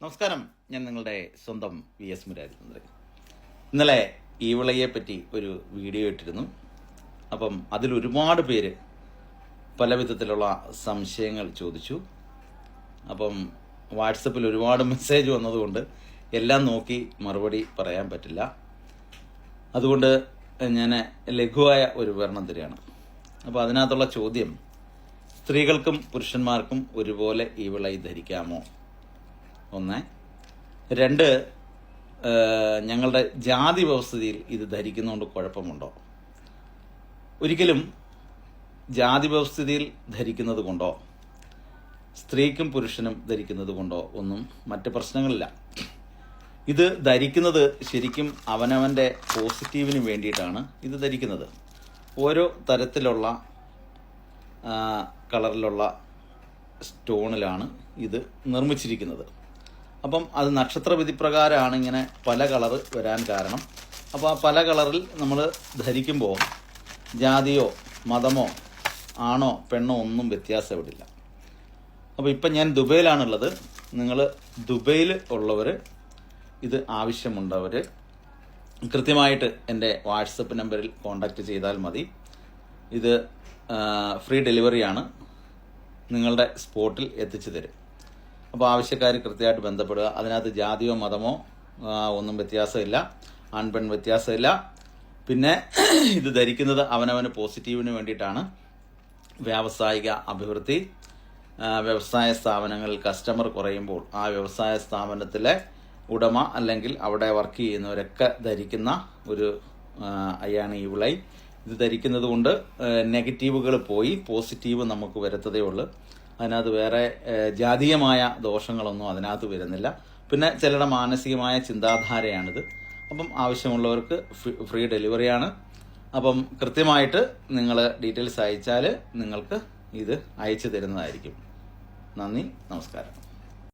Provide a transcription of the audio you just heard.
നമസ്കാരം, ഞാൻ നിങ്ങളുടെ സ്വന്തം VS മുരാരിചന്ദ്രൻ. ഇന്നലെ ഈവിളയെ പറ്റി ഒരു വീഡിയോ ഇട്ടിരുന്നു. അപ്പം അതിൽ ഒരുപാട് പേര് പല വിധത്തിലുള്ള സംശയങ്ങൾ ചോദിച്ചു. അപ്പം വാട്സപ്പിൽ ഒരുപാട് മെസ്സേജ് വന്നതുകൊണ്ട് എല്ലാം നോക്കി മറുപടി പറയാൻ പറ്റില്ല. അതുകൊണ്ട് ഞാൻ ലഘുവായ ഒരു വിവരണം തരികയാണ്. അപ്പോൾ അതിനകത്തുള്ള ചോദ്യം, സ്ത്രീകൾക്കും പുരുഷന്മാർക്കും ഒരുപോലെ ഈവിള ധരിക്കാമോ? 1. 2, ഞങ്ങളുടെ ജാതി വ്യവസ്ഥയിൽ ഇത് ധരിക്കുന്നതുകൊണ്ട് കുഴപ്പമുണ്ടോ? ഒരിക്കലും ജാതി വ്യവസ്ഥയിൽ ധരിക്കുന്നത് കൊണ്ടോ സ്ത്രീക്കും പുരുഷനും ധരിക്കുന്നത് കൊണ്ടോ ഒന്നും മറ്റ് പ്രശ്നങ്ങളില്ല. ഇത് ധരിക്കുന്നത് ശരിക്കും അവനവൻ്റെ പോസിറ്റീവിന് വേണ്ടിയിട്ടാണ് ഇത് ധരിക്കുന്നത്. ഓരോ തരത്തിലുള്ള കളറിലുള്ള സ്റ്റോണിലാണ് ഇത് നിർമ്മിച്ചിരിക്കുന്നത്. അപ്പം അത് നക്ഷത്ര വിധിപ്രകാരമാണ് ഇങ്ങനെ പല കളറ് വരാൻ കാരണം. അപ്പോൾ ആ പല കളറിൽ നമ്മൾ ധരിക്കുമ്പോൾ ജാതിയോ മതമോ ആണോ പെണ്ണോ ഒന്നും വ്യത്യാസപ്പെടില്ല. അപ്പോൾ ഇപ്പം ഞാൻ ദുബൈയിലാണുള്ളത്. നിങ്ങൾ ദുബൈയിൽ ഉള്ളവർ, ഇത് ആവശ്യമുണ്ടവർ കൃത്യമായിട്ട് എൻ്റെ വാട്സപ്പ് നമ്പറിൽ കോൺടാക്റ്റ് ചെയ്താൽ മതി. ഇത് ഫ്രീ ഡെലിവറിയാണ്, നിങ്ങളുടെ സ്പോട്ടിൽ എത്തിച്ചു തരും. അപ്പോൾ ആവശ്യക്കാർ കൃത്യമായിട്ട് ബന്ധപ്പെടുക. അതിനകത്ത് ജാതിയോ മതമോ ഒന്നും വ്യത്യാസമില്ല, ആൺപെൺ വ്യത്യാസമില്ല. പിന്നെ ഇത് ധരിക്കുന്നത് അവനവന് പോസിറ്റീവിന് വേണ്ടിയിട്ടാണ്. വ്യാവസായിക അഭിവൃദ്ധി, വ്യവസായ സ്ഥാപനങ്ങളിൽ കസ്റ്റമർ കുറയുമ്പോൾ ആ വ്യവസായ സ്ഥാപനത്തിലെ ഉടമ അല്ലെങ്കിൽ അവിടെ വർക്ക് ചെയ്യുന്നവരൊക്കെ ധരിക്കുന്ന ഒരു അയാണ് ഈ വിള. ഇത് ധരിക്കുന്നത് കൊണ്ട് നെഗറ്റീവുകൾ പോയി പോസിറ്റീവ് നമുക്ക് വരത്തതേ ഉള്ളൂ. അതിനകത്ത് വേറെ ജാതീയമായ ദോഷങ്ങളൊന്നും അതിനകത്ത് വരുന്നില്ല. പിന്നെ ചിലരുടെ മാനസികമായ ചിന്താധാരയാണിത്. അപ്പം ആവശ്യമുള്ളവർക്ക് ഫ്രീ ഡെലിവറിയാണ്. അപ്പം കൃത്യമായിട്ട് നിങ്ങൾ ഡീറ്റെയിൽസ് അയച്ചാൽ നിങ്ങൾക്ക് ഇത് അയച്ചു തരുന്നതായിരിക്കും. നന്ദി, നമസ്കാരം.